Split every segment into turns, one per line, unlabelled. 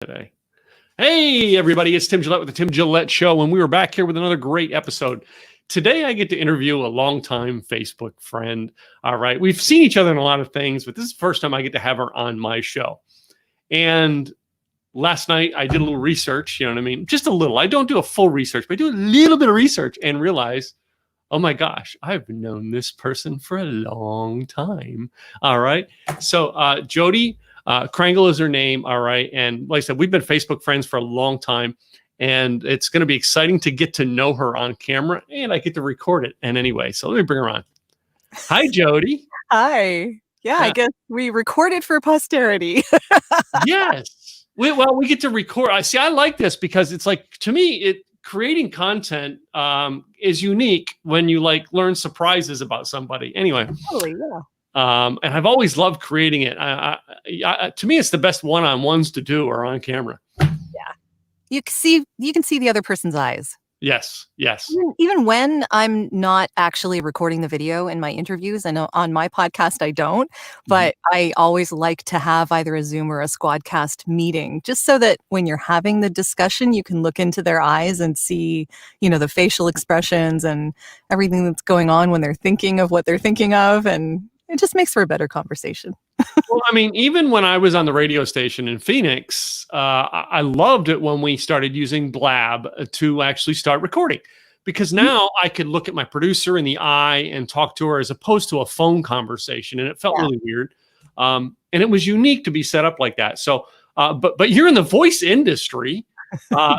Today. Hey, everybody, it's Tim Gillette with the Tim Gillette Show, and we are back here with another great episode. Today, I get to interview a longtime Facebook friend. All right, we've seen each other in a lot of things, but this is the first time I get to have her on my show. And last night, I did a little research, you know what I mean? Just a little. I don't do a full research, but I do a little bit of research and realize, oh my gosh, I've known this person for a long time. All right, so Jodi Krangle is her name. All right. And like I said, we've been Facebook friends for a long time, and it's going to be exciting to get to know her on camera, and I get to record it. And anyway, so let me bring her on. Hi, Jodi.
Hi. Yeah, I guess we recorded for posterity.
Yes. We get to record. I like this because it's like, to me, creating content is unique when you like learn surprises about somebody. Anyway.
Totally, yeah.
And I've always loved creating it. To me, it's the best one-on-ones to do or on camera.
Yeah, you can see the other person's eyes.
Yes.
Even when I'm not actually recording the video in my interviews, I know on my podcast I don't, but I always like to have either a Zoom or a Squadcast meeting, just so that when you're having the discussion, you can look into their eyes and see, the facial expressions and everything that's going on when they're thinking of what they're thinking of, and it just makes for a better conversation.
Well, I mean, even when I was on the radio station in Phoenix, I loved it when we started using Blab to actually start recording, because now I could look at my producer in the eye and talk to her as opposed to a phone conversation. And it felt really weird. And it was unique to be set up like that. So, but you're in the voice industry, but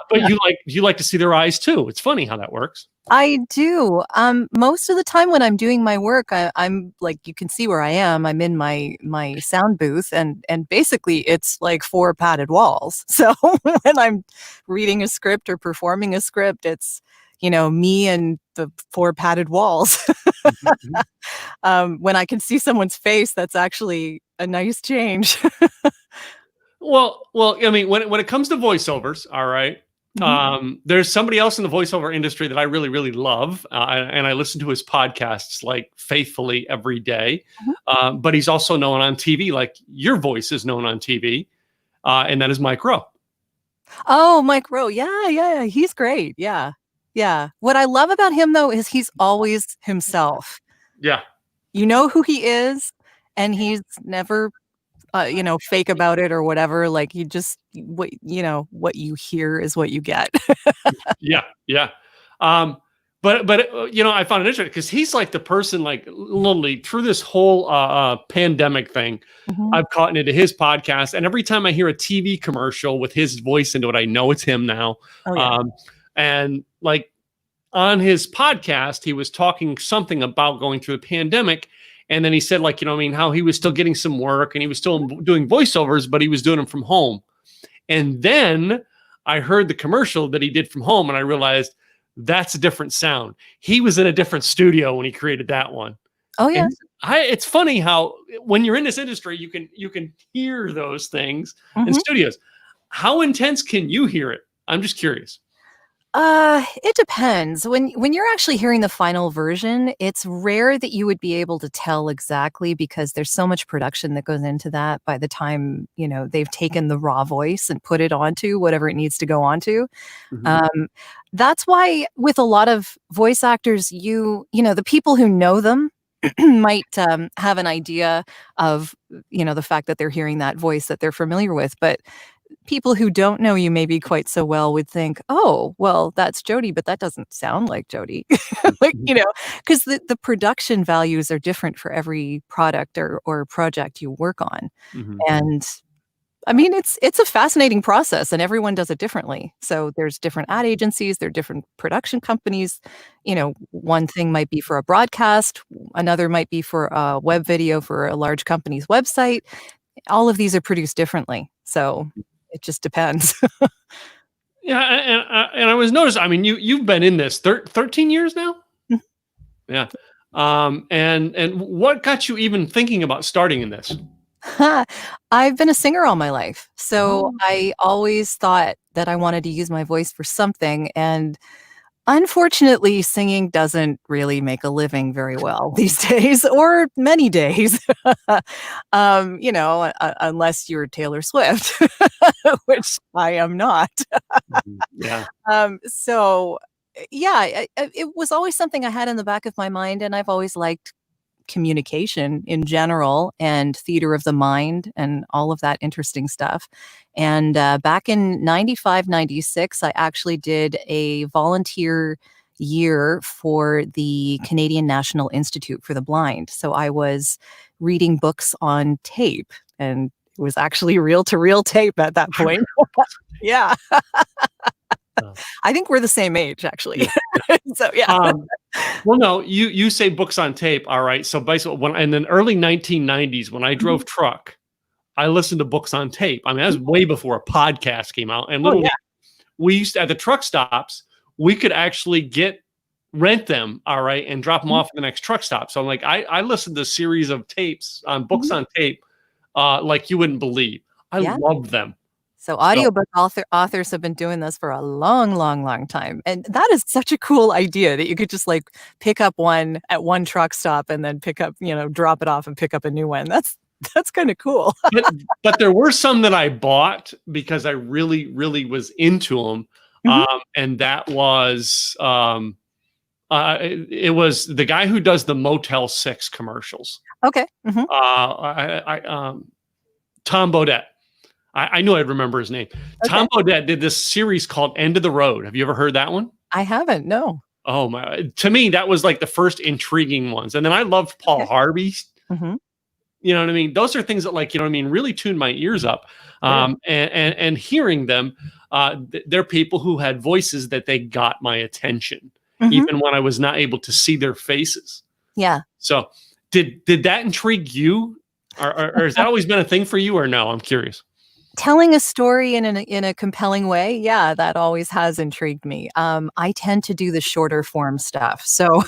you like to see their eyes too. It's funny how that works.
I do. Most of the time when I'm doing my work, I'm like, you can see where I am. I'm in my sound booth, and basically it's like 4 padded walls. So when I'm reading a script or performing a script, it's, me and the 4 padded walls. When I can see someone's face, that's actually a nice change.
Well, I mean, when it comes to voiceovers, all right, there's somebody else in the voiceover industry that I really, really love. And I listen to his podcasts like faithfully every day. But he's also known on TV, like your voice is known on TV. And that is Mike Rowe.
Oh, Mike Rowe. Yeah. He's great. Yeah. What I love about him, though, is he's always himself.
Yeah.
You know who he is, and he's never fake about it or whatever. Like, you just, what you hear is what you get.
Yeah. But I found it interesting because he's like the person, like literally through this whole pandemic thing, I've caught into his podcast, and every time I hear a TV commercial with his voice into it, I know it's him now. Oh, yeah. And like on his podcast, he was talking something about going through the pandemic. And then he said, like, how he was still getting some work and he was still doing voiceovers, but he was doing them from home. And then I heard the commercial that he did from home, and I realized that's a different sound. He was in a different studio when he created that one.
Oh, yeah.
It's funny how when you're in this industry, you can hear those things in studios. How intense can you hear it? I'm just curious.
It depends. When you're actually hearing the final version, it's rare that you would be able to tell exactly, because there's so much production that goes into that by the time, they've taken the raw voice and put it onto whatever it needs to go onto. That's why with a lot of voice actors, the people who know them might have an idea of, the fact that they're hearing that voice that they're familiar with, but people who don't know you maybe quite so well would think, oh, well, that's Jodi, but that doesn't sound like Jodi. Because the production values are different for every product or project you work on. And I mean, it's a fascinating process, and everyone does it differently. So there's different ad agencies, there are different production companies. One thing might be for a broadcast, another might be for a web video for a large company's website. All of these are produced differently. So it just depends.
Yeah, and I was noticing, I mean, you've been in this 13 years now? Yeah. And what got you even thinking about starting in this?
I've been a singer all my life. So I always thought that I wanted to use my voice for something. And Unfortunately, singing doesn't really make a living very well these days, or many days. Unless you're Taylor Swift, which I am not.
Yeah.
It was always something I had in the back of my mind, and I've always liked communication in general and theater of the mind and all of that interesting stuff. And back in 95, 96, I actually did a volunteer year for the Canadian National Institute for the Blind. So I was reading books on tape, and it was actually reel to reel tape at that point. Yeah. I think we're the same age, actually.
Yeah.
So, yeah.
Well, no, you say books on tape. All right. So basically, in the early 1990s, when I drove truck, I listened to books on tape. I mean, that was way before a podcast came out. And literally, we used to, at the truck stops, we could actually rent them. All right. And drop them off at the next truck stop. So I'm like, I listened to a series of tapes on books on tape, like you wouldn't believe. I loved them.
So audiobook authors have been doing this for a long, long, long time. And that is such a cool idea that you could just like pick up one at one truck stop and then drop it off and pick up a new one. That's kind of cool.
but there were some that I bought because I really, really was into them. And that was, it was the guy who does the Motel 6 commercials.
Okay.
Tom Bodett. I knew I'd remember his name. Okay. Tom Bodett did this series called End of the Road. Have you ever heard that one?
I haven't, no.
Oh my! To me, that was like the first intriguing ones. And then I loved Paul Harvey. You know what I mean? Those are things that, like, you know what I mean, really tuned my ears up. And hearing them, they're people who had voices that they got my attention, even when I was not able to see their faces.
Yeah.
So did that intrigue you? Or has that always been a thing for you, or no? I'm curious.
Telling a story in a compelling way, yeah, that always has intrigued me. I tend to do the shorter form stuff. So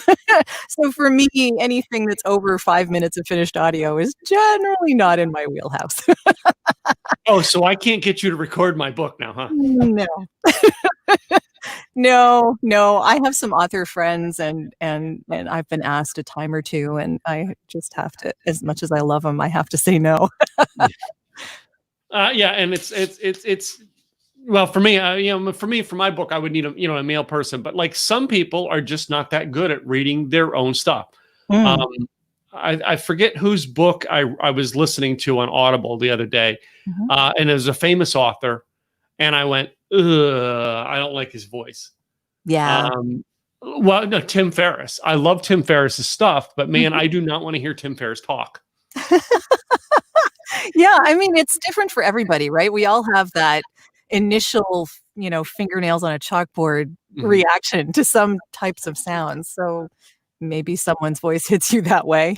for me, anything that's over 5 minutes of finished audio is generally not in my wheelhouse.
Oh, so I can't get you to record my book now, huh?
No. No. I have some author friends and I've been asked a time or two, and I just have to, as much as I love them, I have to say no.
And it's well, for me, for my book, I would need a male person, but like some people are just not that good at reading their own stuff. I forget whose book I was listening to on Audible the other day, and it was a famous author, and I went, I don't like his voice.
Yeah.
Well, no, Tim Ferriss. I love Tim Ferriss's stuff, but man, I do not want to hear Tim Ferriss talk.
Yeah, I mean, it's different for everybody, right? We all have that initial, fingernails on a chalkboard reaction to some types of sounds. So maybe someone's voice hits you that way.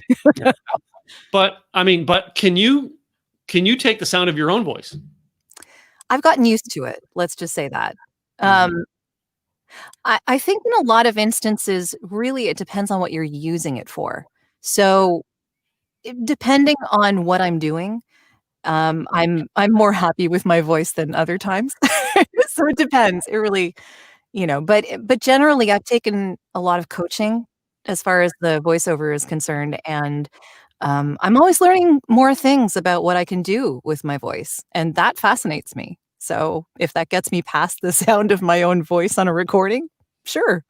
But can you take the sound of your own voice?
I've gotten used to it. Let's just say that. I think in a lot of instances, really, it depends on what you're using it for. So depending on what I'm doing, I'm more happy with my voice than other times. So it depends. It really, but generally I've taken a lot of coaching as far as the voiceover is concerned. And I'm always learning more things about what I can do with my voice. And that fascinates me. So if that gets me past the sound of my own voice on a recording, sure.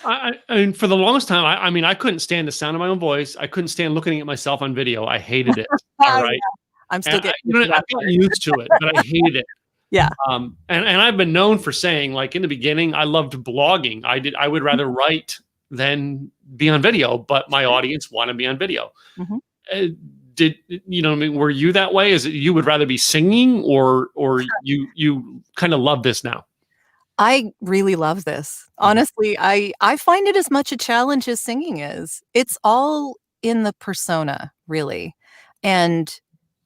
I mean, for the longest time, I couldn't stand the sound of my own voice. I couldn't stand looking at myself on video. I hated it. All right.
I'm still getting
I've gotten used to it, but I hated it.
Yeah.
And I've been known for saying, like, in the beginning, I loved blogging. I would rather write than be on video, but my audience want to be on video. Were you that way? Is it you would rather be singing, or you kind of love this now?
I really love this. Honestly, I find it as much a challenge as singing is. It's all in the persona, really. And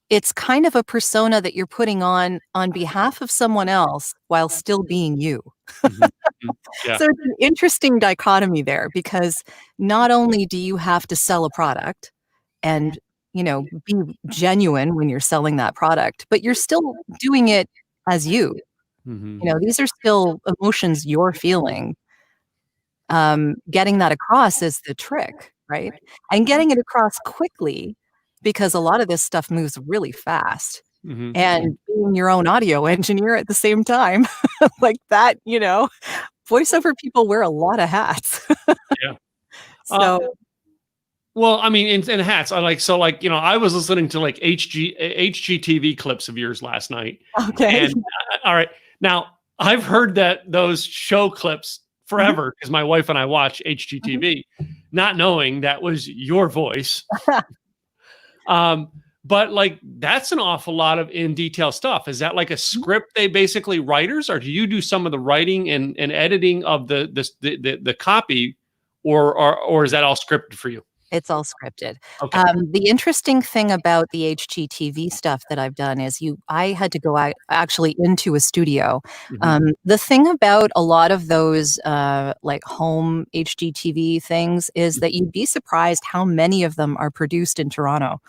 it's kind of a persona that you're putting on behalf of someone else while still being you.
Yeah.
So it's an interesting dichotomy there, because not only do you have to sell a product and, be genuine when you're selling that product, but you're still doing it as you. These are still emotions you're feeling. Getting that across is the trick, right? And getting it across quickly, because a lot of this stuff moves really fast. And being your own audio engineer at the same time, like that, voiceover people wear a lot of hats.
Yeah.
So
Well, I mean, in hats, I was listening to like HGTV clips of yours last night.
okay.
And all right, now I've heard that those show clips forever because my wife and I watch HGTV, not knowing that was your voice. But like that's an awful lot of in detail stuff. Is that like a script they basically writers, or do you do some of the writing and editing of the copy, or is that all scripted for you?
It's all scripted.
Okay.
The interesting thing about the HGTV stuff that I've done is I had to go out actually into a studio. The thing about a lot of those like home HGTV things is that you'd be surprised how many of them are produced in Toronto.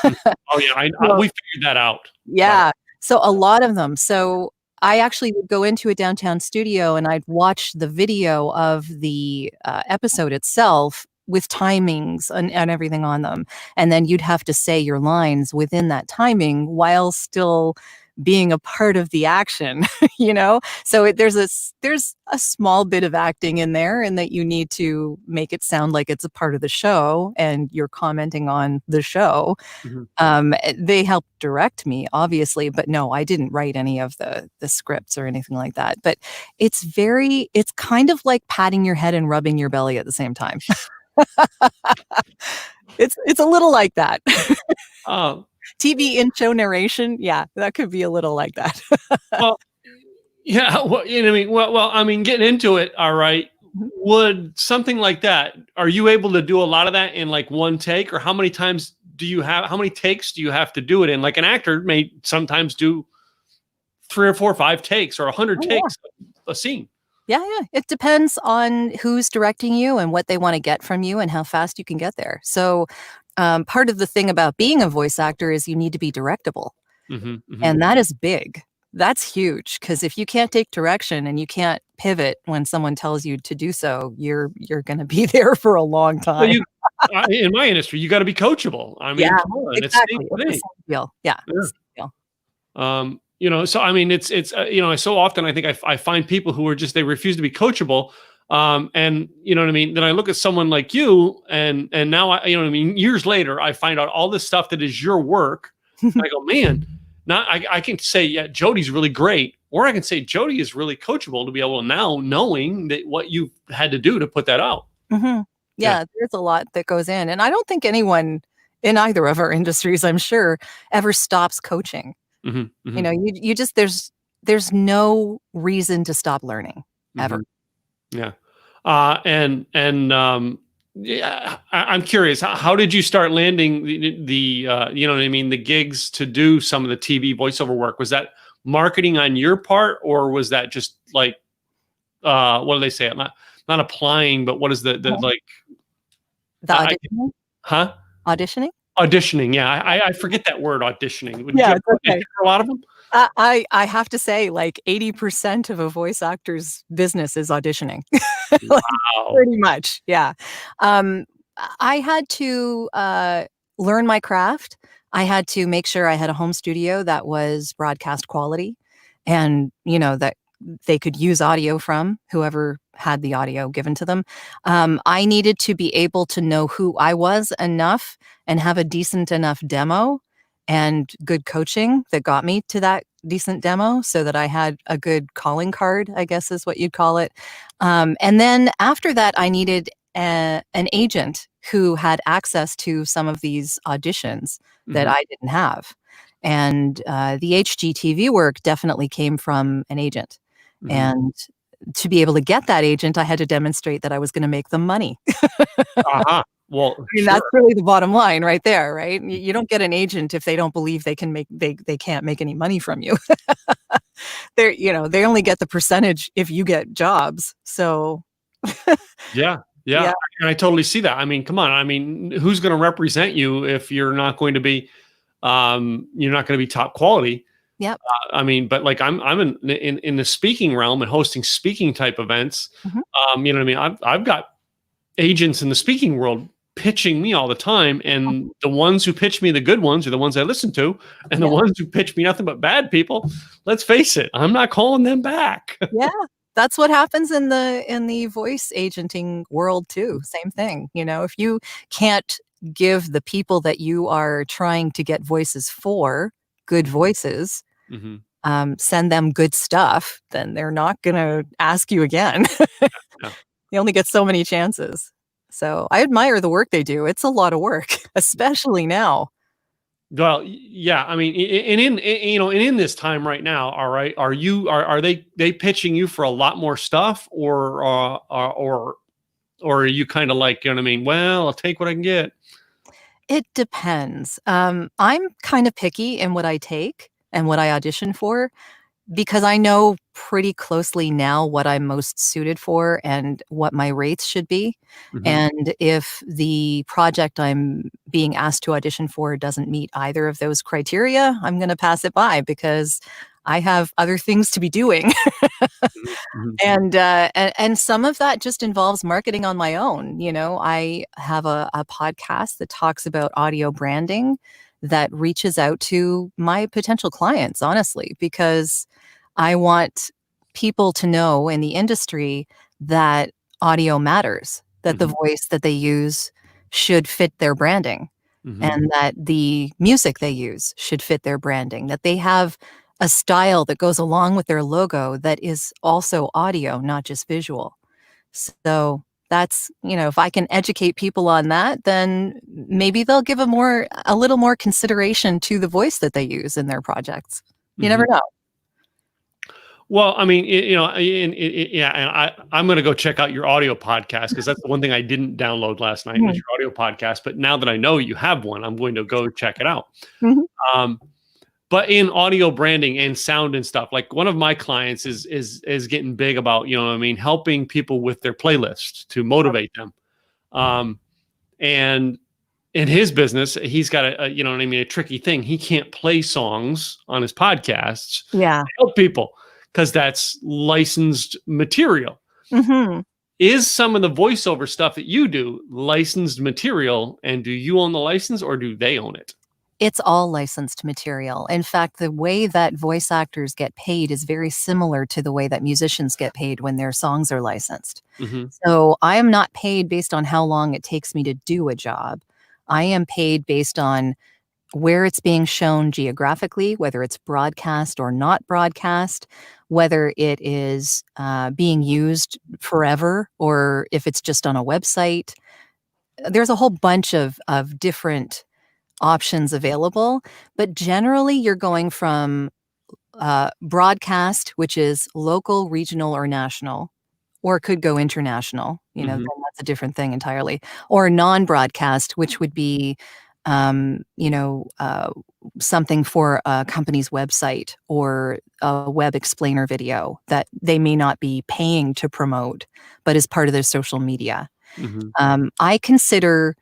Oh yeah, we figured that out.
Yeah. So a lot of them. So I actually would go into a downtown studio and I'd watch the video of the episode itself with timings and everything on them. And then you'd have to say your lines within that timing while still being a part of the action, So there's a small bit of acting in there, and that you need to make it sound like it's a part of the show and you're commenting on the show. They helped direct me, obviously, but no, I didn't write any of the scripts or anything like that. But it's kind of like patting your head and rubbing your belly at the same time. It's a little like that. TV in-show narration, yeah, that could be a little like that.
Well, yeah, well, I mean, getting into it, all right. Would something like that? Are you able to do a lot of that in like one take, or how many takes do you have to do it in? Like an actor may sometimes do 3 or 4 or 5 takes or 100 takes a scene.
Yeah. It depends on who's directing you and what they want to get from you and how fast you can get there. So part of the thing about being a voice actor is you need to be directable. And that is big. That's huge, because if you can't take direction and you can't pivot when someone tells you to do so, you're going to be there for a long time.
Well, in my industry, you got to be coachable. I mean, come on,
exactly. It's the same deal. Yeah. It's the same deal.
So I mean, it's so often I think I find people who are they refuse to be coachable. And you know what I mean? Then I look at someone like you and now years later, I find out all this stuff that is your work. And I go, man, I can say, yeah, Jodi's really great. Or I can say Jodi is really coachable to be able to now knowing that what you've had to do to put that out.
Yeah, there's a lot that goes in. And I don't think anyone in either of our industries, I'm sure, ever stops coaching. You just, there's no reason to stop learning ever.
Yeah. Yeah, I'm curious. How did you start landing the gigs to do some of the TV voiceover work? Was that marketing on your part, or was that just like, what do they say? Not applying, but what is the
auditioning? Auditioning?
Auditioning. Yeah. I forget that word, auditioning.
It's okay.
A lot of them?
I have to say, like 80% of a voice actor's business is auditioning. Wow. Pretty much. Yeah. I had to learn my craft. I had to make sure I had a home studio that was broadcast quality and, that they could use audio from whoever had the audio given to them. I needed to be able to know who I was enough and have a decent enough demo and good coaching that got me to that decent demo so that I had a good calling card, I guess is what you'd call it. And then after that, I needed an agent who had access to some of these auditions that I didn't have. And the HGTV work definitely came from an agent. And to be able to get that agent, I had to demonstrate that I was going to make them money.
Well,
that's really the bottom line right there, right? You don't get an agent if they don't believe they can't make any money from you. They only get the percentage if you get jobs. So
yeah. And I totally see that. I mean, come on. I mean, who's going to represent you if you're not going to be top quality?
Yep.
I mean, but like I'm in the speaking realm and hosting speaking type events.
Mhm.
You know what I mean? I've got agents in the speaking world pitching me all the time, and the ones who pitch me the good ones are the ones I listen to, and the
Yeah.
ones who pitch me nothing but bad people, let's face it, I'm not calling them back.
Yeah. That's what happens in the voice agenting world too. Same thing. If you can't give the people that you are trying to get voices for good voices,
Mhm.
send them good stuff, then they're not gonna ask you again.
Yeah.
You only get so many chances. So I admire the work they do. It's a lot of work, especially now.
Well, yeah, I mean, and in this time right now, all right, are they pitching you for a lot more stuff, or are you kind of like, you know what I mean? Well, I'll take what I can get.
It depends. I'm kind of picky in what I take and what I audition for because I know pretty closely now what I'm most suited for and what my rates should be.
Mhm.
And if the project I'm being asked to audition for doesn't meet either of those criteria, I'm going to pass it by because I have other things to be doing.
Mhm. Mhm.
And some of that just involves marketing on my own. I have a podcast that talks about audio branding that reaches out to my potential clients, honestly, because I want people to know in the industry that audio matters, that the
Mhm.
voice that they use should fit their branding,
Mhm.
and that the music they use should fit their branding, that they have a style that goes along with their logo that is also audio, not just visual. So if I can educate people on that, then maybe they'll give a little more consideration to the voice that they use in their projects. You never
Mhm.
know.
Well, I mean, yeah, and I'm going to go check out your audio podcast because that's the one thing I didn't download last night was
Mhm.
your audio podcast. But now that I know you have one, I'm going to go check it out.
Mhm.
Um, but in audio branding and sound and stuff, like one of my clients is getting big about, you know what I mean, helping people with their playlists to motivate them. Um, and in his business, he's got you know what I mean, a tricky thing. He can't play songs on his podcasts
Yeah.
to help people because that's licensed material.
Mhm.
Is some of the voiceover stuff that you do licensed material, and do you own the license or do they own it?
It's all licensed material. In fact, the way that voice actors get paid is very similar to the way that musicians get paid when their songs are licensed.
Hmm.
So I am not paid based on how long it takes me to do a job. I am paid based on where it's being shown geographically, whether it's broadcast or not broadcast, whether it is being used forever or if it's just on a website. There's a whole bunch of different options available, but generally you're going from broadcast, which is local, regional, or national, or it could go international. Then
Hmm.
that's a different thing entirely. Or non-broadcast, which would be, um, you know, uh, something for a company's website or a web explainer video that they may not be paying to promote, but is part of their social media.
Hmm.
I consider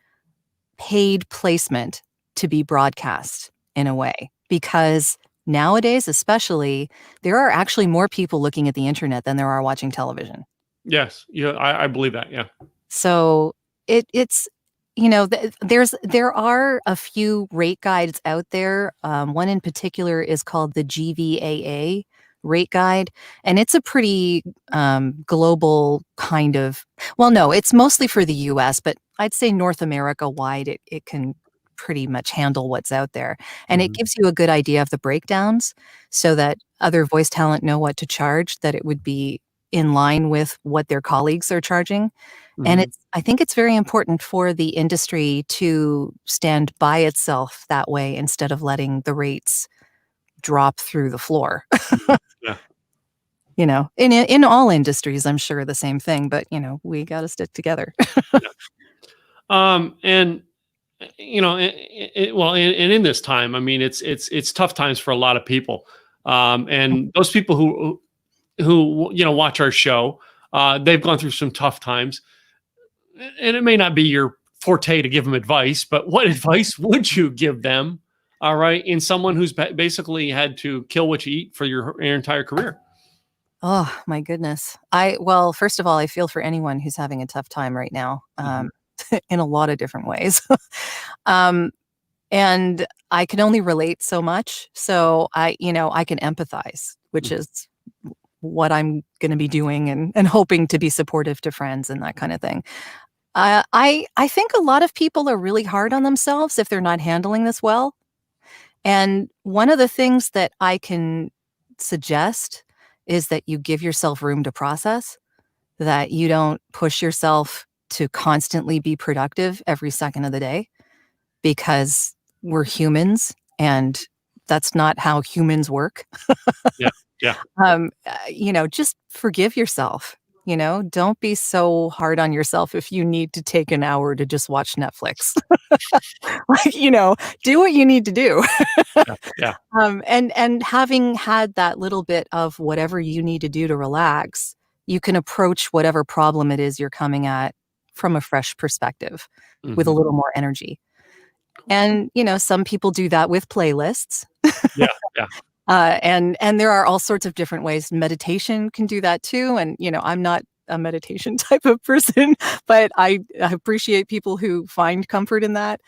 paid placement to be broadcast in a way because nowadays, especially, there are actually more people looking at the internet than there are watching television.
Yes, yeah, I believe that. Yeah.
So it's there are a few rate guides out there. One in particular is called the GVAA rate guide, and it's a pretty global kind of. Well, no, it's mostly for the U.S., but I'd say North America wide, it can pretty much handle what's out there, and it
Hmm.
gives you a good idea of the breakdowns, so that other voice talent know what to charge. That it would be in line with what their colleagues are charging. And
Hmm.
I think it's very important for the industry to stand by itself that way instead of letting the rates drop through the floor.
Yeah.
In all industries, I'm sure the same thing, but we got to stick together.
Yeah. And well, and in this time, I mean, it's tough times for a lot of people. And those people who watch our show, they've gone through some tough times, and it may not be your forte to give them advice, but what advice would you give them All right. In someone who's basically had to kill what you eat for your entire career.
Oh my goodness. Well, first of all, I feel for anyone who's having a tough time right now, in a lot of different ways. um, and I can only relate so much. So I can empathize, which is what I'm going to be doing, and hoping to be supportive to friends and that kind of thing. I think a lot of people are really hard on themselves if they're not handling this well. And one of the things that I can suggest is that you give yourself room to process, that you don't push yourself to constantly be productive every second of the day, because we're humans and that's not how humans work.
Yeah. Yeah.
Just forgive yourself. Don't be so hard on yourself if you need to take an hour to just watch Netflix. Do what you need to do.
Yeah.
And having had that little bit of whatever you need to do to relax, you can approach whatever problem it is you're coming at from a fresh perspective with a little more energy. And, some people do that with playlists.
Yeah. Yeah.
And there are all sorts of different ways. Meditation can do that too. And, I'm not a meditation type of person, but I appreciate people who find comfort in that.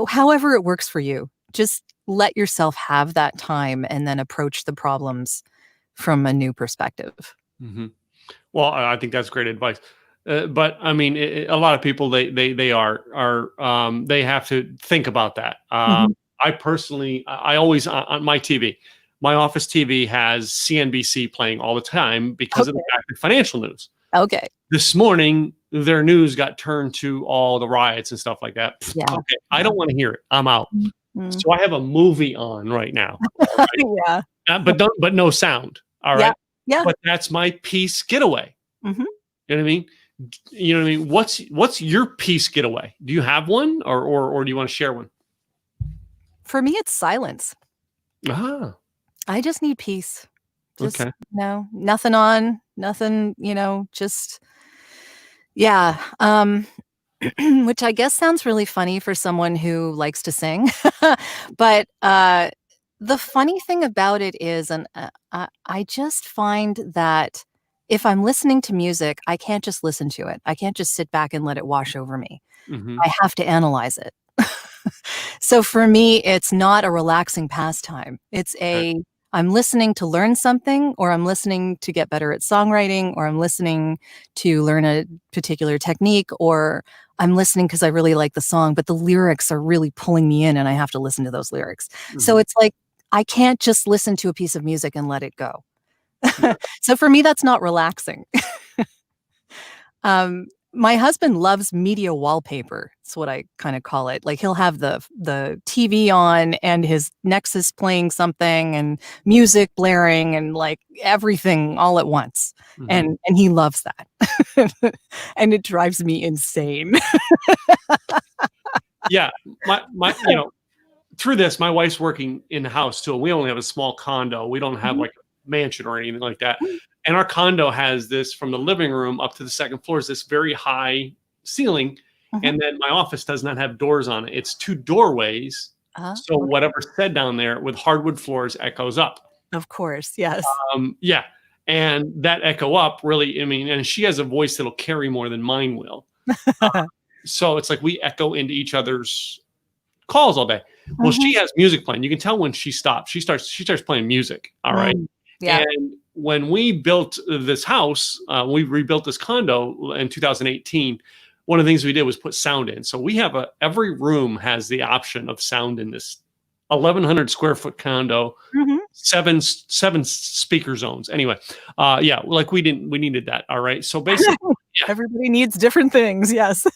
However it works for you, just let yourself have that time and then approach the problems from a new perspective.
Mm-hmm. Well, I think that's great advice. But I mean, a lot of people, they have to think about that. I personally, I always, on my TV, my office TV has CNBC playing all the time because of the fact of financial news.
Okay.
This morning, their news got turned to all the riots and stuff like that.
Yeah.
Okay, I don't want to hear it. I'm out. So I have a movie on right now. Right?
Yeah.
But no sound. All right.
Yeah.
But that's my peace getaway.
Mm-hmm.
You know what I mean? What's your peace getaway? Do you have one, or do you want to share one?
For me, it's silence. I just need peace. Just,
okay.
Nothing on, nothing, just, yeah. Which I guess sounds really funny for someone who likes to sing. But the funny thing about it is, and I just find that if I'm listening to music, I can't just listen to it. I can't just sit back and let it wash over me. I have to analyze it. So for me, it's not a relaxing pastime. It's I'm listening to learn something, or I'm listening to get better at songwriting, or I'm listening to learn a particular technique, or I'm listening because I really like the song, but the lyrics are really pulling me in and I have to listen to those lyrics. So it's like, I can't just listen to a piece of music and let it go. So for me, that's not relaxing. My husband loves media wallpaper. That's what I kind of call it. Like, he'll have the TV on and his Nexus playing something and music blaring and like everything all at once. And he loves that. And it drives me insane.
Yeah. My through this, my wife's working in the house too. We only have a small condo. We don't have like a mansion or anything like that. And our condo has this, from the living room up to the second floor, is this very high ceiling. And then my office does not have doors on it. It's two doorways. So whatever's said down there with hardwood floors echoes up.
Of course. Yes.
Yeah. And that echo up really, and she has a voice that'll carry more than mine will. So it's like we echo into each other's calls all day. Well, she has music playing. You can tell when she stops. She starts playing music. All right.
Yeah.
And when we built this house, we rebuilt this condo in 2018. One of the things we did was put sound in. So we have every room has the option of sound in this 1,100 square foot condo, seven speaker zones. Anyway, like we needed that. All right. So basically,
everybody needs different things. Yes.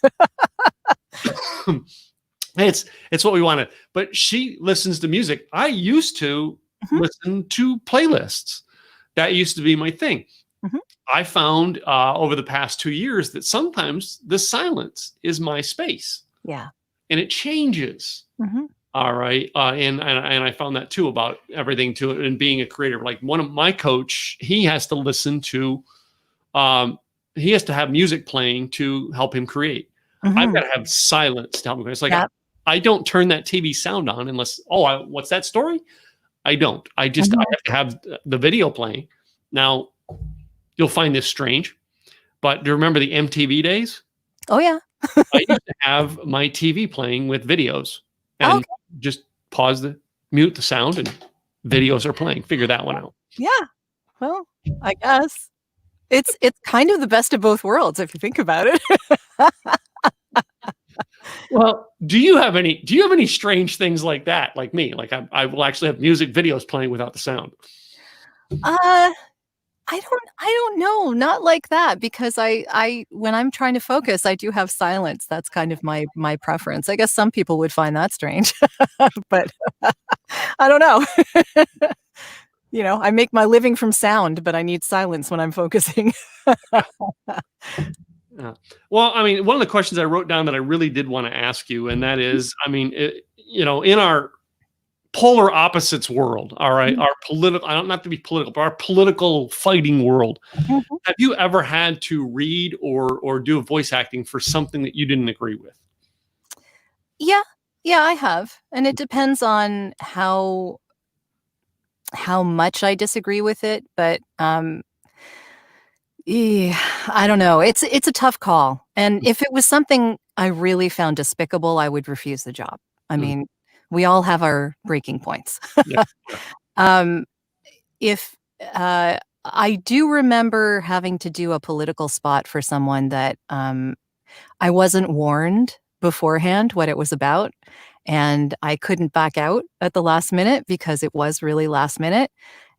It's what we wanted. But she listens to music. I used to listen to playlists. That used to be my thing. I found over the past 2 years that sometimes the silence is my space.
Yeah.
And it changes. All right. And I found that too about everything too, and being a creator. Like one of my coach, he has to listen to, he has to have music playing to help him create. I've got to have silence to help him. It's like, I don't turn that TV sound on unless, what's that story? I don't. I have to have the video playing. Now, you'll find this strange, but do you remember the MTV days?
Oh, yeah.
I used to have my TV playing with videos and just mute the sound and videos are playing. Figure that one out.
Yeah. Well, I guess it's kind of the best of both worlds if you think about it.
Well, do you have any strange things like that? Like me, like I will actually have music videos playing without the sound.
I don't know, not like that, because I when I'm trying to focus, I do have silence. That's kind of my preference. I guess some people would find that strange, but I don't know. You know, I make my living from sound, but I need silence when I'm focusing.
Well, I mean, one of the questions I wrote down that I really did want to ask you, and that is, I mean, in our polar opposites world, all right, our political, I don't, not to be political, but our political fighting world, have you ever had to read or do voice acting for something that you didn't agree with?
Yeah, I have, and it depends on how much I disagree with it, but I don't know. It's a tough call, and if it was something I really found despicable, I would refuse the job. I mean, we all have our breaking points.
Yeah.
If I do remember having to do a political spot for someone that I wasn't warned beforehand what it was about, and I couldn't back out at the last minute because it was really last minute,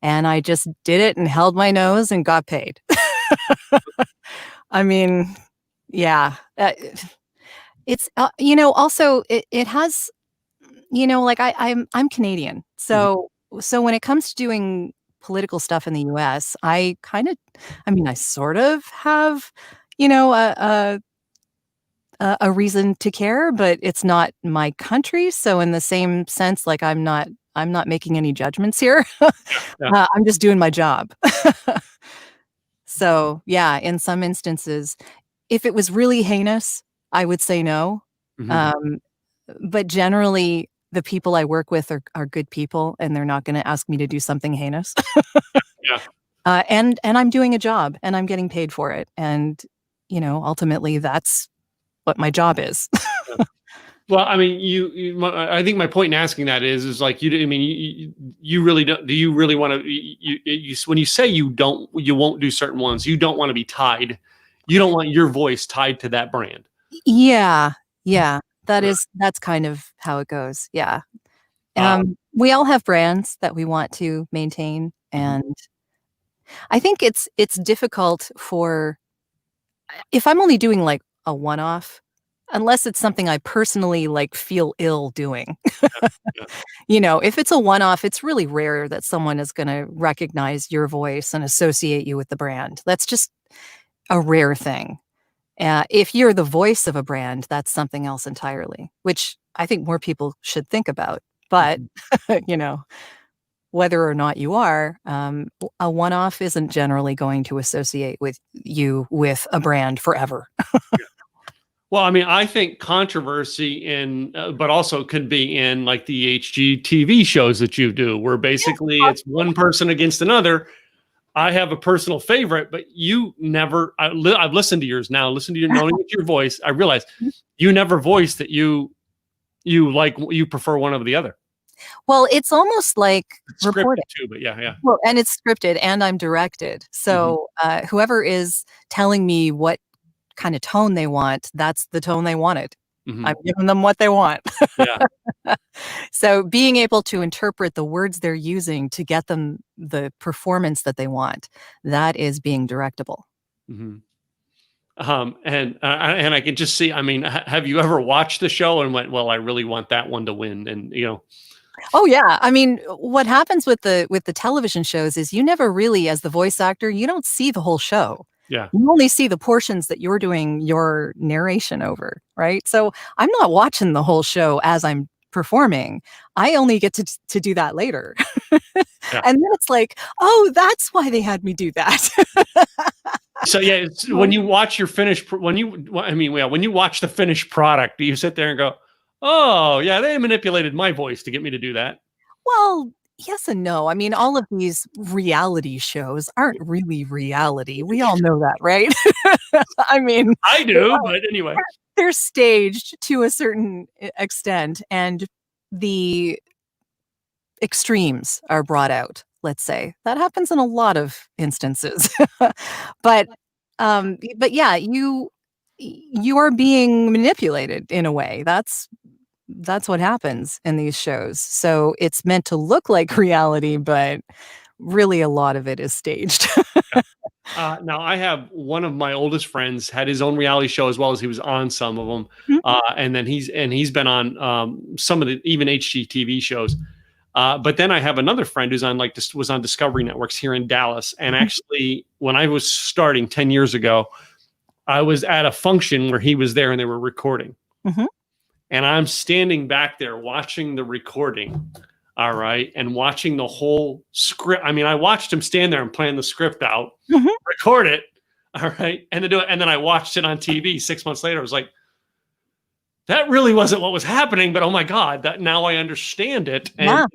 and I just did it and held my nose and got paid. I mean, yeah, it's also it has, like I'm Canadian, so when it comes to doing political stuff in the U.S., I sort of have, a reason to care, but it's not my country. So in the same sense, like I'm not making any judgments here. I'm just doing my job. So yeah, in some instances, if it was really heinous, I would say no. But generally, the people I work with are good people, and they're not going to ask me to do something heinous. And I'm doing a job, and I'm getting paid for it, and ultimately, that's what my job is.
Well, I mean, I think my point in asking that is like you really don't. Do you really want to? When you say you won't do certain ones, you don't want to be tied. You don't want your voice tied to that brand.
Yeah. That's kind of how it goes. Yeah. We all have brands that we want to maintain, and I think it's difficult if I'm only doing like a one-off, unless it's something I personally like feel ill doing. If it's a one-off, it's really rare that someone is going to recognize your voice and associate you with the brand. That's just a rare thing. If you're the voice of a brand, that's something else entirely, which I think more people should think about. But, whether or not you are, a one-off isn't generally going to associate with you with a brand forever.
Well, I mean, I think controversy but also could be in like the HGTV shows that you do, where basically it's one person against another. I have a personal favorite, but you never. I've listened to yours now. Listen to knowing your voice. I realize you never voice that you prefer one over the other.
Well, it's almost like
it's
reporting
too, but yeah.
Well, and it's scripted, and I'm directed. So whoever is telling me what kind of tone they want, that's the tone they wanted. I'm giving them what they want. So being able to interpret the words they're using to get them the performance that they want, that is being directable.
And I can just see, I mean, have you ever watched the show and went, well, I really want that one to win? And,
Oh yeah. I mean, what happens with the television shows is you never really, as the voice actor, you don't see the whole show.
Yeah.
You only see the portions that you're doing your narration over, right? So I'm not watching the whole show as I'm performing. I only get to do that later. And then it's like, oh, that's why they had me do that.
So yeah, when you watch your finished, when you watch the finished product, do you sit there and go, Oh, yeah, they manipulated my voice to get me to do that.
Well, yes and no. I mean, all of these reality shows aren't really reality. We all know that, right? I mean,
I do, but anyway.
they're staged to a certain extent, and the extremes are brought out, let's say. That happens in a lot of instances. But, but yeah, you are being manipulated in a way. That's what happens in these shows. So it's meant to look like reality, but really a lot of it is staged.
Now I have one of my oldest friends had his own reality show as well as he was on some of them,
Mhm,
and then he's been on some of the even HGTV shows. But then I have another friend who's on like this was on Discovery Networks here in Dallas, and
mhm,
actually when I was starting 10 years ago, I was at a function where he was there and they were recording,
mhm,
and I'm standing back there watching the recording. All right. And watching the whole script. I mean, I watched him stand there and plan the script out,
mhm.
record it. All right. And then do it. And then I watched it on TV 6 months later. I was like, that really wasn't what was happening, but oh my God, that now I understand it.
Yeah.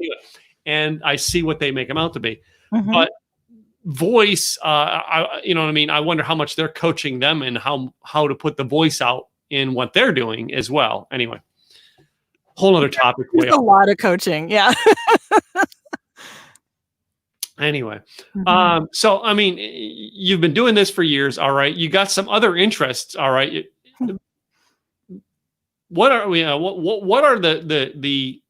And I see what they make them out to be.
Mhm.
But voice, you know what I mean? I wonder how much they're coaching them and how to put the voice out in what they're doing as well. Anyway, whole other topic way
There's a
off.
lot of coaching. Yeah.
Anyway,
Mhm.
so I mean, you've been doing this for years, all right. You got some other interests, all right. What are we? What are the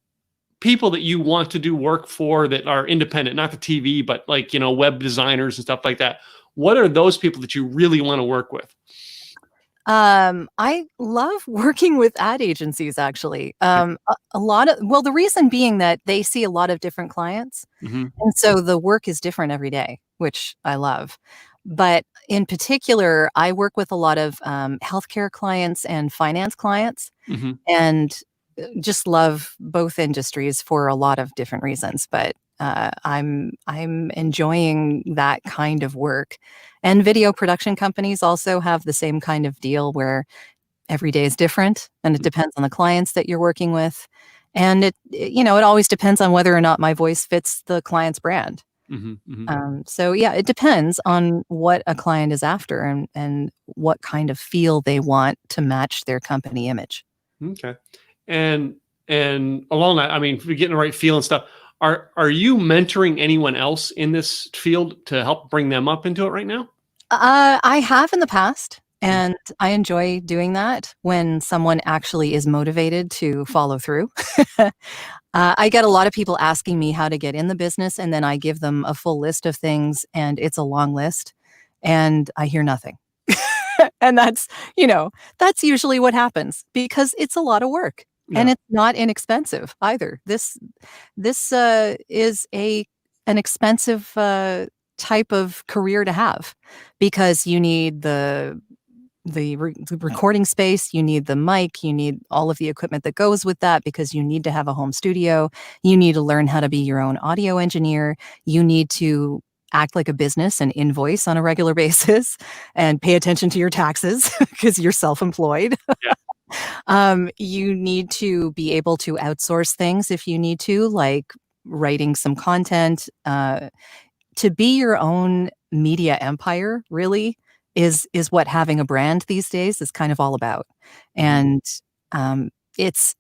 people that you want to do work for that are independent, not the TV, but like web designers and stuff like that? What are those people that you really want to work with?
I love working with ad agencies actually. A lot of well, the reason being that they see a lot of different clients,
Mm-hmm.
and so the work is different every day, which I love. But in particular, I work with a lot of healthcare clients and finance clients,
Mm-hmm.
and just love both industries for a lot of different reasons. But I'm enjoying that kind of work. And video production companies also have the same kind of deal where every day is different and it depends on the clients that you're working with. And it always depends on whether or not my voice fits the client's brand.
Mm-hmm. Mm-hmm.
So yeah, it depends on what a client is after and what kind of feel they want to match their company image.
Okay. And and along that, I mean, if you're getting the right feel and stuff, are you mentoring anyone else in this field to help bring them up into it right now?
I have in the past, and I enjoy doing that when someone actually is motivated to follow through. I get a lot of people asking me how to get in the business, and then I give them a full list of things, and it's a long list, and I hear nothing. And that's usually what happens because it's a lot of work and
Yeah.
it's not inexpensive either. This is an expensive type of career to have because you need the recording space, you need the mic, you need all of the equipment that goes with that because you need to have a home studio. You need to learn how to be your own audio engineer. You need to act like a business and invoice on a regular basis and pay attention to your taxes because you're self-employed.
Yeah.
You need to be able to outsource things if you need to, like writing some content. To be your own media empire really is what having a brand these days is kind of all about.
Mhm.
And it's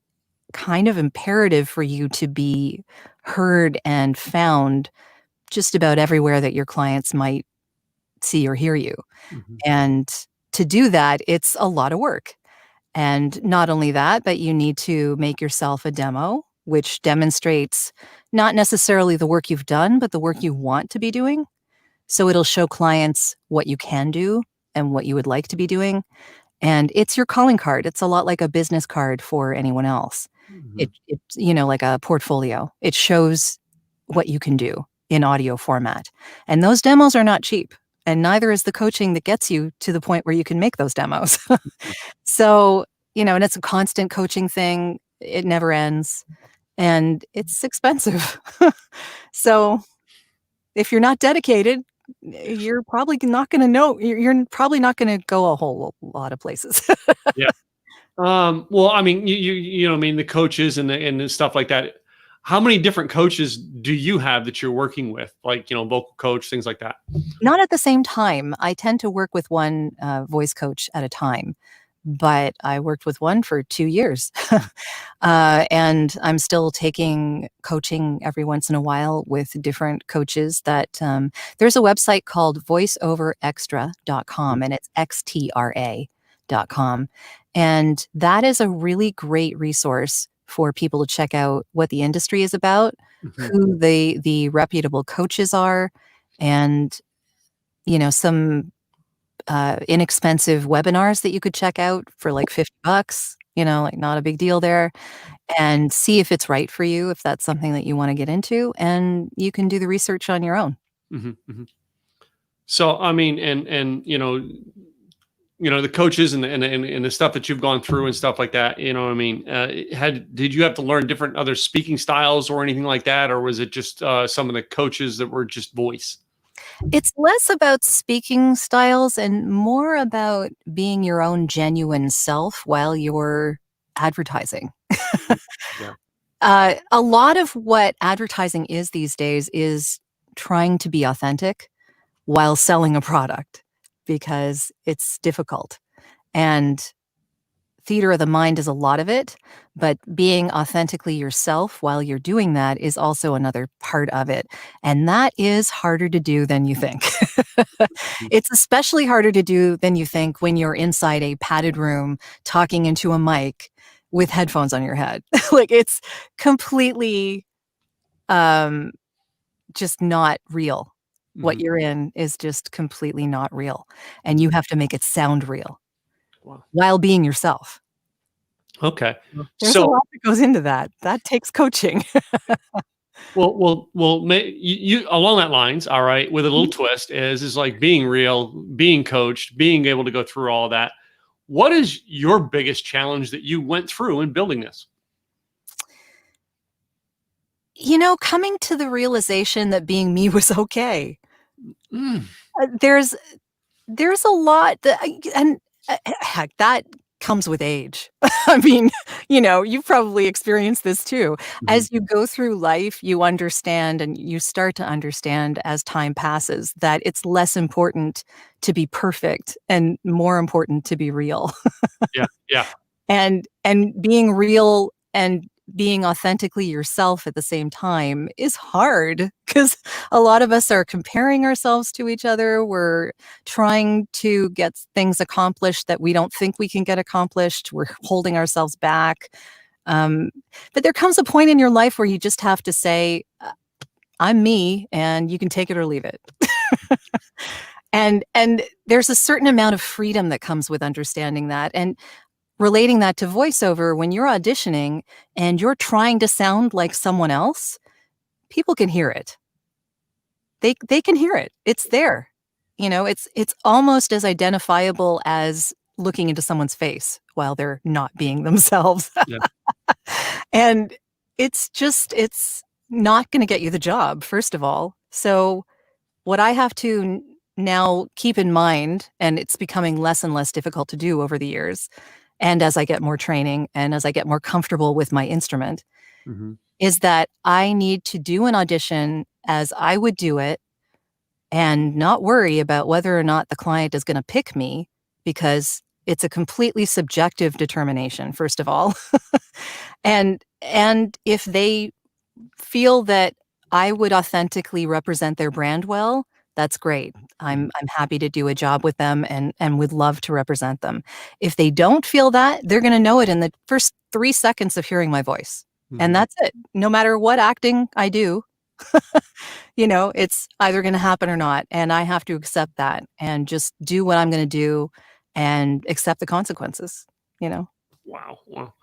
kind of imperative for you to be heard and found just about everywhere that your clients might see or hear you.
Mhm.
And to do that, it's a lot of work. And not only that, but you need to make yourself a demo, which demonstrates not necessarily the work you've done, but the work you want to be doing. So it'll show clients what you can do and what you would like to be doing. And it's your calling card. It's a lot like a business card for anyone else.
Mhm.
It's like a portfolio. It shows what you can do in audio format. And those demos are not cheap. And neither is the coaching that gets you to the point where you can make those demos. So, and it's a constant coaching thing. It never ends and it's expensive. So if you're not dedicated, you're probably not going to know. You're probably not going to go a whole lot of places.
Yeah. Well, I mean, I mean, the coaches and the stuff like that. How many different coaches do you have that you're working with? Like, vocal coach, things like that.
Not at the same time. I tend to work with one voice coach at a time, but I worked with one for 2 years. And I'm still taking coaching every once in a while with different coaches that there's a website called voiceoverextra.com, and it's XTRA.com. And that is a really great resource for people to check out what the industry is about,
Mhm.
who the reputable coaches are, and some inexpensive webinars that you could check out for like $50, like not a big deal there, and see if it's right for you, if that's something that you want to get into, and you can do the research on your own.
Mhm, mhm. So, I mean, the coaches and the stuff that you've gone through and stuff like that, what I mean, did you have to learn different other speaking styles or anything like that, or was it just some of the coaches that were just voice?
It's less about speaking styles and more about being your own genuine self while you're advertising.
Mhm. Yeah.
A lot of what advertising is these days is trying to be authentic while selling a product because it's difficult. And theater of the mind is a lot of it, but being authentically yourself while you're doing that is also another part of it. And that is harder to do than you think.
Mhm.
It's especially harder to do than you think when you're inside a padded room talking into a mic with headphones on your head. Like it's completely um just not real. What
Mhm.
you're in is just completely not real. And
Mhm.
you have to make it sound real
Wow.
while being yourself.
Okay.
There's a
So,
lot that goes into that. That takes coaching.
you along that lines, all right, with a little
Mhm.
twist is like being real, being coached, being able to go through all that. What is your biggest challenge that you went through in building this?
Coming to the realization that being me was okay.
Mm.
There's a lot that and heck, that comes with age. I mean, you've probably experienced this too.
Mhm.
As you go through life, you understand and you start to understand as time passes that it's less important to be perfect and more important to be real.
Yeah, yeah.
And being real and being authentically yourself at the same time is hard because a lot of us are comparing ourselves to each other. We're trying to get things accomplished that we don't think we can get accomplished. We're holding ourselves back. Um, but there comes a point in your life where you just have to say, I'm me, and you can take it or leave it. And there's a certain amount of freedom that comes with understanding that. And relating that to voiceover, when you're auditioning and you're trying to sound like someone else, people can hear it. They can hear it. It's there. It's almost as identifiable as looking into someone's face while they're not being themselves.
Yeah.
And it's not gonna get you the job, first of all. So, what I have to now keep in mind, and it's becoming less and less difficult to do over the years, and as I get more training and as I get more comfortable with my instrument,
Mhm.
is that I need to do an audition as I would do it and not worry about whether or not the client is gonna pick me because it's a completely subjective determination, first of all. And if they feel that I would authentically represent their brand well, that's great.
Mhm.
I'm happy to do a job with them and would love to represent them. If they don't feel that, they're gonna know it in the first 3 seconds of hearing my voice, and
Mhm.
that's it. No matter what acting I do, it's either gonna happen or not, and I have to accept that and just do what I'm gonna do and accept the consequences, you know?
Wow, wow.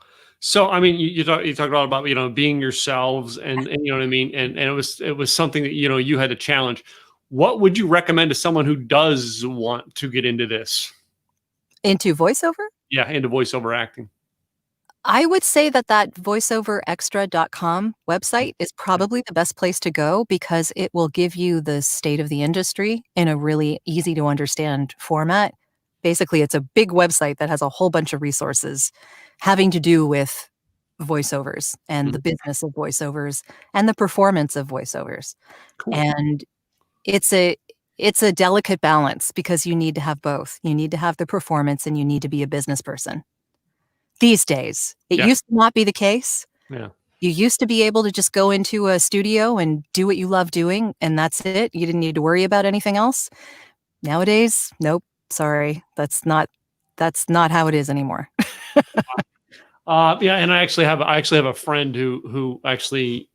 So, I mean, you talked a lot about being yourselves, and you know what I mean, and it was something that you had to challenge. What would you recommend to someone who does want to get into this?
Into voiceover?
Yeah, into voiceover acting.
I would say that voiceoverextra.com website is
Yeah.
probably the best place to go because it will give you the state of the industry in a really easy to understand format basically it's a big website that has a whole bunch of resources having to do with voiceovers and the business of voiceovers and the performance of voiceovers.
Cool.
And it's a delicate balance because you need to have both. You need to have the performance and you need to be a business person. These days, it used to not be the case.
Yeah.
You used to be able to just go into a studio and do what you love doing, and that's it. You didn't need to worry about anything else. Nowadays, nope. Sorry, that's not how it is anymore.
Yeah, and I actually have a friend who actually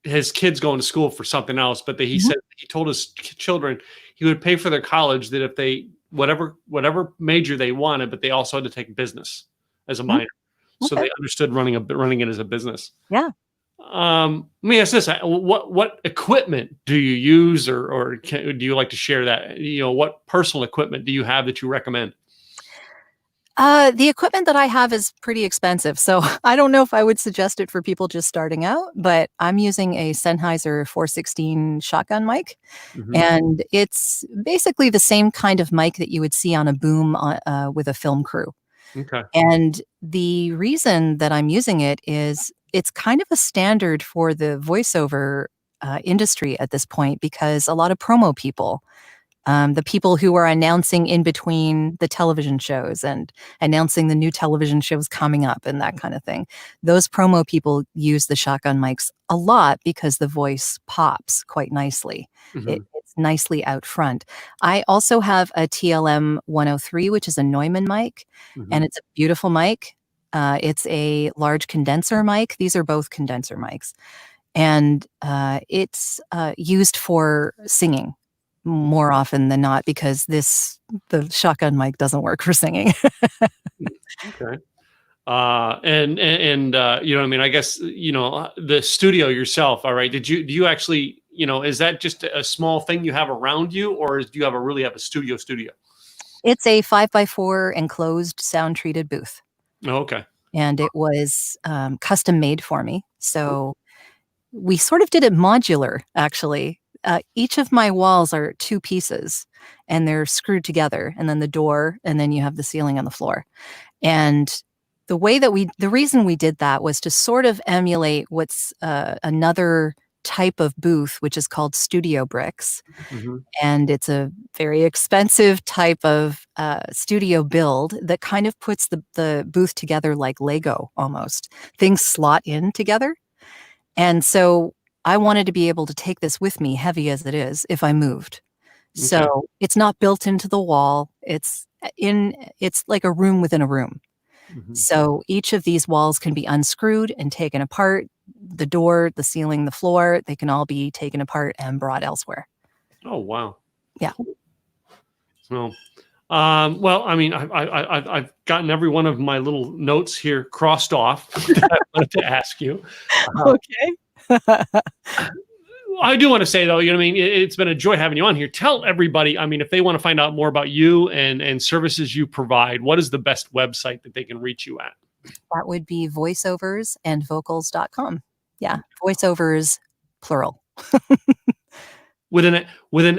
his kids going to school for something else, but he said he told his children he would pay for their college that if they whatever major they wanted, but they also had to take business as a minor, so they understood running it as a business.
Yeah.
Let me ask this: what equipment do you use, or do you like to share that? What personal equipment do you have that you recommend?
The equipment that I have is pretty expensive, so I don't know if I would suggest it for people just starting out, but I'm using a Sennheiser 416 shotgun mic, and it's basically the same kind of mic that you would see on a boom with a film crew.
Okay.
And the reason that I'm using it is it's kind of a standard for the voiceover industry at this point because a lot of promo people, the people who are announcing in between the television shows and announcing the new television shows coming up and that kind of thing. Those promo people use the shotgun mics a lot because the voice pops quite nicely. It's nicely out front. I also have a TLM 103, which is a Neumann mic, and it's a beautiful mic. It's a large condenser mic. These are both condenser mics. And it's used for singing more often than not because the shotgun mic doesn't work for singing.
Okay. And you know what I mean? I guess, the studio yourself. All right. Do you actually, is that just a small thing you have around you, or do you really have a studio?
It's a 5x4 enclosed sound treated booth.
Oh, okay.
And it was custom made for me. So we sort of did it modular, actually. Each of my walls are two pieces and they're screwed together, and then the door, and then you have the ceiling on the floor. And the reason we did that was to sort of emulate what's another type of booth, which is called studio bricks. And it's a very expensive type of studio build that kind of puts the booth together like Lego almost. Things slot in together. And so I wanted to be able to take this with me, heavy as it is, if I moved. Okay. So it's not built into the wall. It's like a room within a room. So each of these walls can be unscrewed and taken apart. The door, the ceiling, the floor, they can all be taken apart and brought elsewhere.
Oh, wow.
Yeah.
So, well, I mean, I've gotten every one of my little notes here crossed off that I wanted to ask you.
Okay.
I do want to say, though, you know what I mean? It's been a joy having you on here. Tell everybody, I mean, if they want to find out more about you and services you provide, what is the best website that they can reach you at?
That would be voiceoversandvocals.com. Yeah. Voiceovers, plural.
With an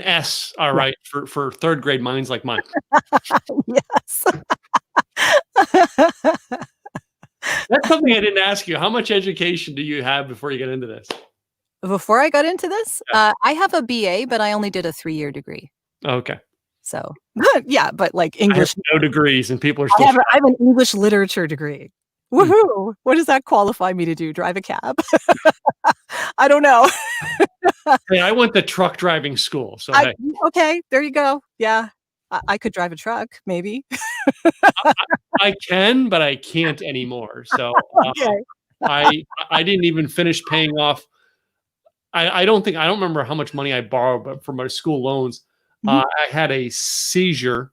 S, all right, for third grade minds like mine.
Yes.
That's something I didn't ask you. How much education do you have before you get into this?
Before I got into this, I have a BA, but I only did a 3-year degree.
Okay.
So, yeah, but like English.
I have no degrees, and people are still.
I have an English literature degree. Woohoo! What does that qualify me to do? Drive a cab? I don't know.
Hey, I went to truck driving school, so
okay, there you go. Yeah, I could drive a truck, maybe.
I can, but I can't anymore. So
okay.
I didn't even finish paying off. I don't remember how much money I borrowed, but for my school loans, I had a seizure,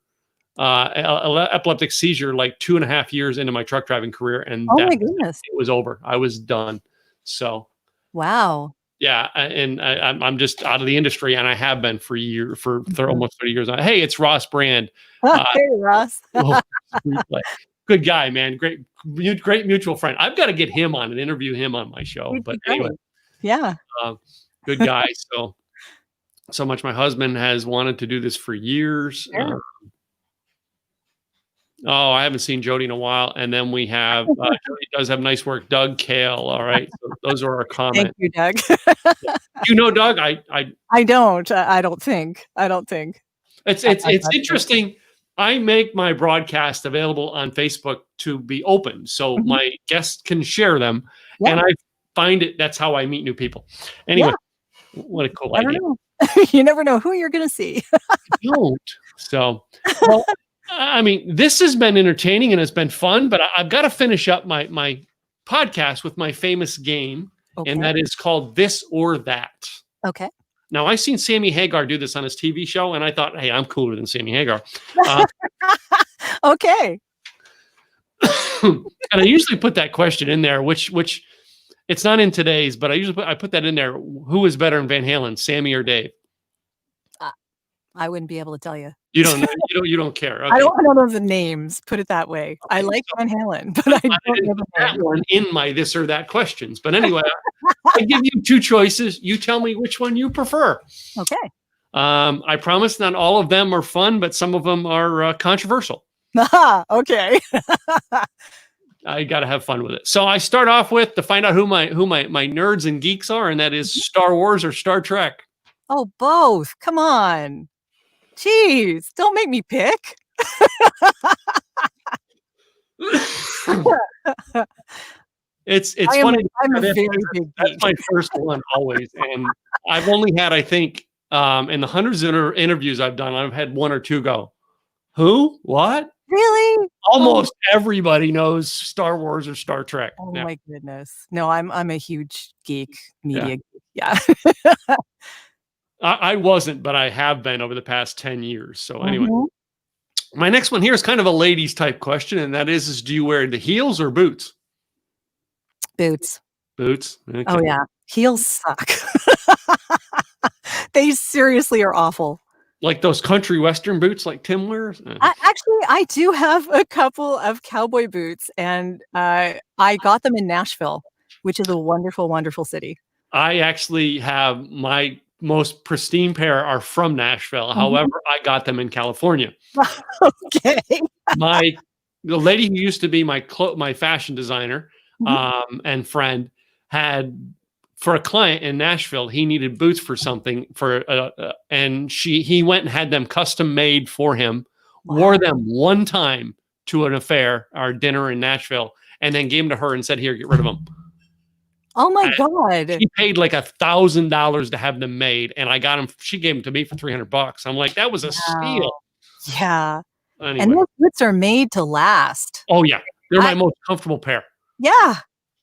epileptic seizure, like 2.5 years into my truck driving career, and
my goodness,
it was over. I was done. So
wow.
Yeah, and I'm just out of the industry, and I have been for almost 30 years. Hey, it's Ross Brand.
Hey, Ross.
Good guy, man. Great mutual friend. I've got to get him on and interview him on my show. But anyway,
yeah,
good guy. So much. My husband has wanted to do this for years.
Sure.
Oh, I haven't seen Jodi in a while. And then we have Jodi does have nice work. Doug Kale. All right, so those are our
Thank
comments.
you, Doug.
You know, Doug,
I don't. I don't think.
it's interesting. I make my broadcast available on Facebook to be open, so
Mhm.
my guests can share them,
Yeah.
and I find that's how I meet new people. Anyway, what a cool
I don't
idea.
know. You never know who you're going to see.
Don't. So, well, I mean, this has been entertaining and it's been fun, but I've got to finish up my podcast with my famous game,
Okay.
and that is called This or That.
Okay.
Now, I seen Sammy Hagar do this on his TV show, and I thought, hey, I'm cooler than Sammy Hagar.
Okay.
And I usually put that question in there, which it's not in today's, but I put that in there. Who is better in Van Halen, Sammy or Dave?
I wouldn't be able to tell you.
You don't know. You don't care. Okay.
I don't know the names. Put it that way. Okay, I like Van Halen, but I don't know the
that one in my this or that questions. But anyway, I give you two choices. You tell me which one you prefer.
Okay.
I promise not all of them are fun, but some of them are controversial.
Okay.
I got to have fun with it. So I start off with to find out who my nerds and geeks are, and that is Star Wars or Star Trek.
Oh, both. Come on. Jeez, don't make me pick.
It's funny.
I'm a very big
That's
geek.
my first one always, and I've only had, I think, in the hundreds of interviews I've done, I've had one or two go, "Who? What?"
Really?
Almost everybody knows Star Wars or Star Trek.
Oh my goodness. No, I'm a huge geek, media geek. Yeah.
I wasn't, but I have been over the past 10 years. So anyway, my next one here is kind of a ladies type question. And that is do you wear the heels or boots?
Boots.
Boots. Okay.
Oh yeah. Heels suck. They seriously are awful.
Like those country western boots like Tim wears?
Actually, I do have a couple of cowboy boots, and I got them in Nashville, which is a wonderful, wonderful city.
I actually have my most pristine pair are from Nashville. However, I got them in California.
Okay.
The lady who used to be my fashion designer and friend had, for a client in Nashville, he needed boots for something and he went and had them custom made for him, wore them one time to an affair, our dinner in Nashville, and then gave them to her and said, here, get rid of them.
Oh my God.
She paid like $1,000 to have them made. And I got them. She gave them to me for $300. I'm like, that was a steal.
Yeah.
Anyway.
And those boots are made to last.
Oh yeah. They're my most comfortable pair.
Yeah.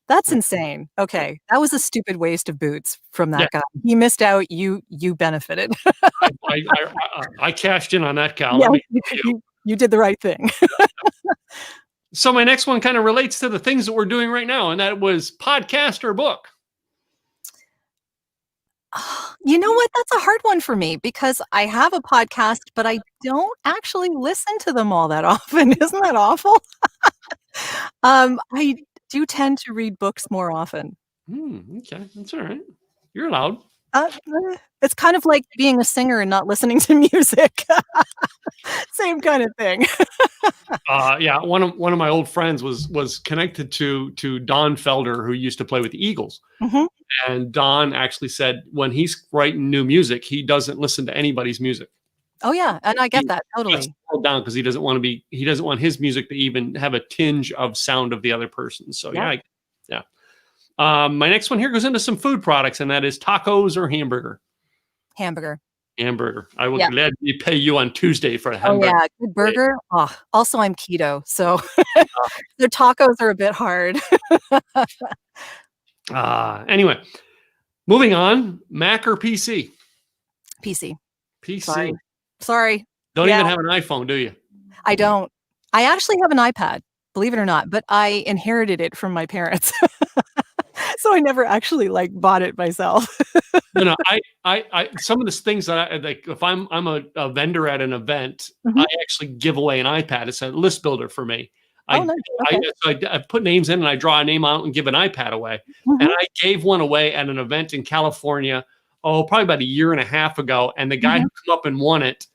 That's insane. Okay. That was a stupid waste of boots from that guy. He missed out. You benefited.
I cashed in on that, Cal.
Yeah, you did the right thing.
So my next one kind of relates to the things that we're doing right now, and that was podcast or book.
You know what? That's a hard one for me because I have a podcast, but I don't actually listen to them all that often. Isn't that awful? I do tend to read books more often.
Okay, that's all right. You're allowed.
It's kind of like being a singer and not listening to music. Same kind of thing.
Yeah, one of my old friends was connected to Don Felder, who used to play with the Eagles. And Don actually said when he's writing new music, he doesn't listen to anybody's music.
Oh yeah, and I get that totally.
Down because he doesn't want his music to even have a tinge of sound of the other person. So yeah. My next one here goes into some food products, and that is tacos or hamburger.
Hamburger.
I will gladly pay you on Tuesday for a hamburger.
Oh yeah, good burger. Oh, also I'm keto, so their tacos are a bit hard.
Anyway, moving on. Mac or PC?
PC.
Sorry. Don't even have an iPhone, do you?
I don't. I actually have an iPad, believe it or not, but I inherited it from my parents. So I never actually bought it myself.
No, I some of the things that I like, if I'm a vendor at an event, I actually give away an iPad. It's a list builder for me.
Nice. Okay.
I put names in and I draw a name out and give an iPad away. And I gave one away at an event in California, probably about a year and a half ago. And the guy who came up and won it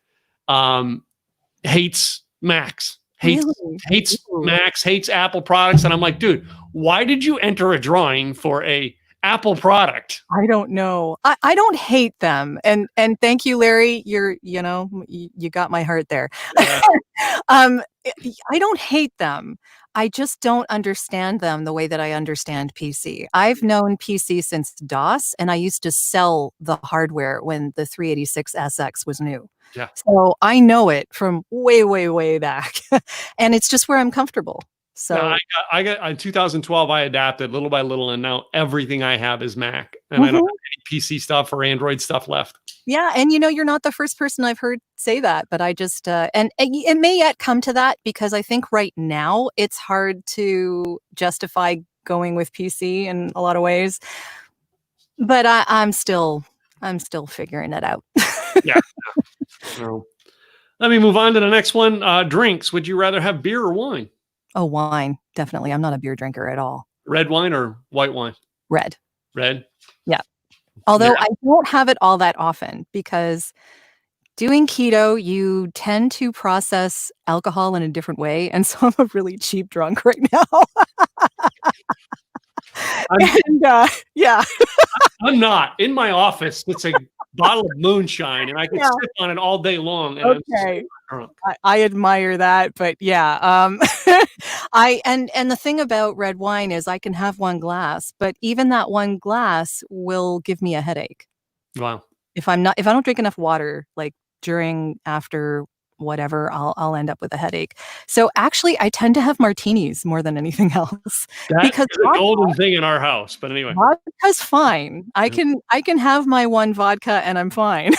hates Macs. hates
Really?
hates
Ooh.
Macs, hates Apple products, and I'm like, dude, why did you enter a drawing for a Apple product?
I don't know. I don't hate them. And thank you, Larry. You got my heart there.
Yeah.
Um, I don't hate them. I just don't understand them the way that I understand PC. I've known PC since DOS, and I used to sell the hardware when the 386SX was new.
Yeah.
So I know it from way, way, way back. And it's just where I'm comfortable.
No,
So
I got in 2012. I adapted little by little, and now everything I have is Mac, and I don't have any PC stuff or Android stuff left.
yeah, and you're not the first person I've heard say that, but I just and it may yet come to that because I think right now it's hard to justify going with PC in a lot of ways. But I'm still figuring it out.
Yeah. So, let me move on to the next one. Drinks. Would you rather have beer or wine?
Oh, wine, definitely. I'm not a beer drinker at all.
Red wine or white wine?
Red.
Red.
Yeah. Although
Yeah.
I don't have it all that often because doing keto, you tend to process alcohol in a different way. And so I'm a really cheap drunk right now. And yeah.
I'm not. In my office, it's a bottle of moonshine, and I can
Yeah.
sip on it all day long. And I'm
Okay.
so drunk.
I admire that, but yeah, and the thing about red wine is I can have one glass, but even that one glass will give me a headache.
Wow.
If I don't drink enough water, like during, after, whatever, I'll end up with a headache. So actually, I tend to have martinis more than anything else
That
because
is a golden thing in our house. But anyway,
vodka's fine. I can have my one vodka and I'm fine.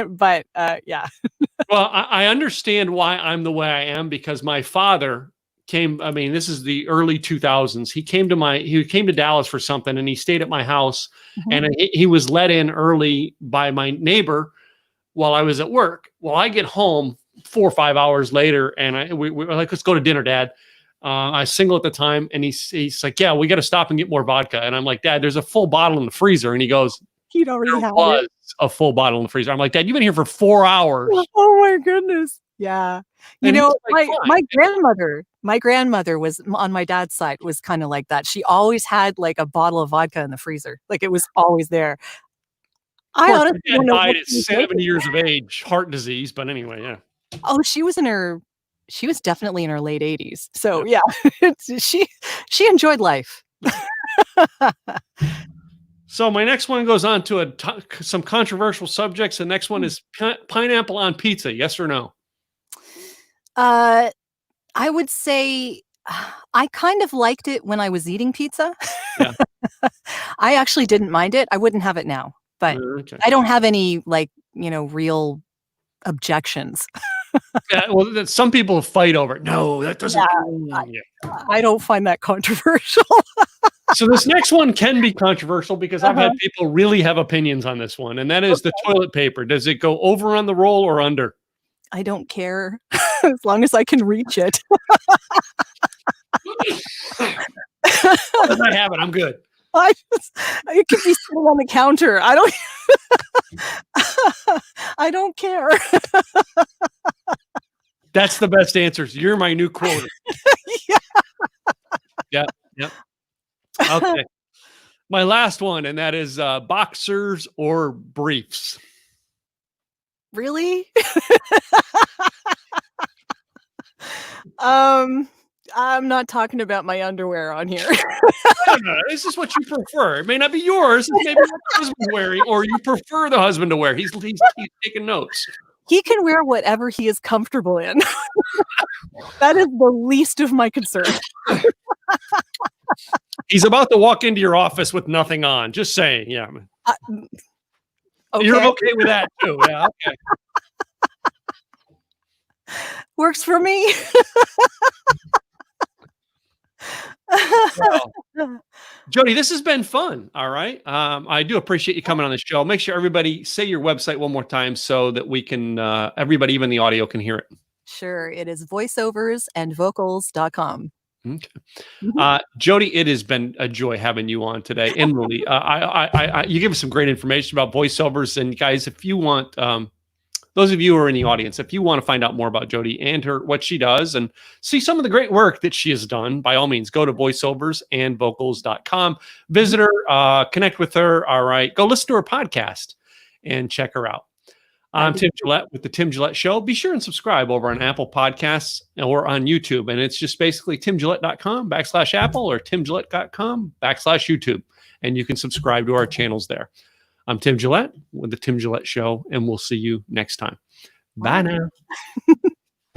But yeah.
well, I understand why I'm the way I am because my father came. I mean, this is the early 2000s. He came to Dallas for something, and he stayed at my house.
Mhm.
And he was let in early by my neighbor while I was at work. Well, I get home 4 or 5 hours later, and we're like, let's go to dinner, Dad. I was single at the time, and he's like, yeah, we got to stop and get more vodka. And I'm like, Dad, there's a full bottle in the freezer. And he goes,
He'd already
there
had
was
it.
a full bottle in the freezer. I'm like, Dad, you've been here for 4 hours.
Oh my goodness. Yeah.
And he's like,
My
fine.
my grandmother was on my dad's side was kind of like that. She always had like a bottle of vodka in the freezer. Like it was always there.
Of
I
course, my
honestly
dad
don't know
died
what
at
she was
70
making.
years of age, heart disease. But anyway, yeah.
Oh, she was definitely in her late 80s. So
Yeah.
yeah, she enjoyed life.
So my next one goes on to some controversial subjects. The next one is pineapple on pizza. Yes or no?
I would say I kind of liked it when I was eating pizza.
Yeah.
I actually didn't mind it. I wouldn't have it now, but
Okay.
I don't have any real objections.
Yeah, well, some people fight over it. No, that doesn't. Yeah.
I don't find that controversial.
So this next one can be controversial because I've had people really have opinions on this one, and that is the toilet paper. Does it go over on the roll or under?
I don't care as long as I can reach it.
As I have it, I'm good.
It could be sitting on the counter. I don't care.
That's the best answers. You're my new quota.
Yeah.
Yep. Okay. My last one, and that is boxers or briefs.
Really? I'm not talking about my underwear on here.
I don't know. This is what you prefer. It may not be yours. It's maybe what the husband's wearing, or you prefer the husband to wear. He's taking notes.
He can wear whatever he is comfortable in. That is the least of my concern.
He's about to walk into your office with nothing on. Just saying. Yeah.
Okay.
You're okay with that too. Yeah. Okay.
Works for me.
Well, Jodi, this has been fun. All right. I do appreciate you coming on the show. Make sure everybody say your website one more time so that we can, everybody, even the audio, can hear it.
Sure. It is voiceoversandvocals.com.
Okay. Jodi, it has been a joy having you on today. Emily, you give us some great information about voiceovers. And guys, if you want, those of you who are in the audience, if you want to find out more about Jodi and what she does and see some of the great work that she has done, by all means, go to voiceoversandvocals.com, visit her, connect with her. All right. Go listen to her podcast and check her out. I'm Tim Gillette with the Tim Gillette Show. Be sure and subscribe over on Apple Podcasts or on YouTube. And it's just basically timgillette.com/Apple or timgillette.com/YouTube. And you can subscribe to our channels there. I'm Tim Gillette with the Tim Gillette Show, and we'll see you next time. Bye now.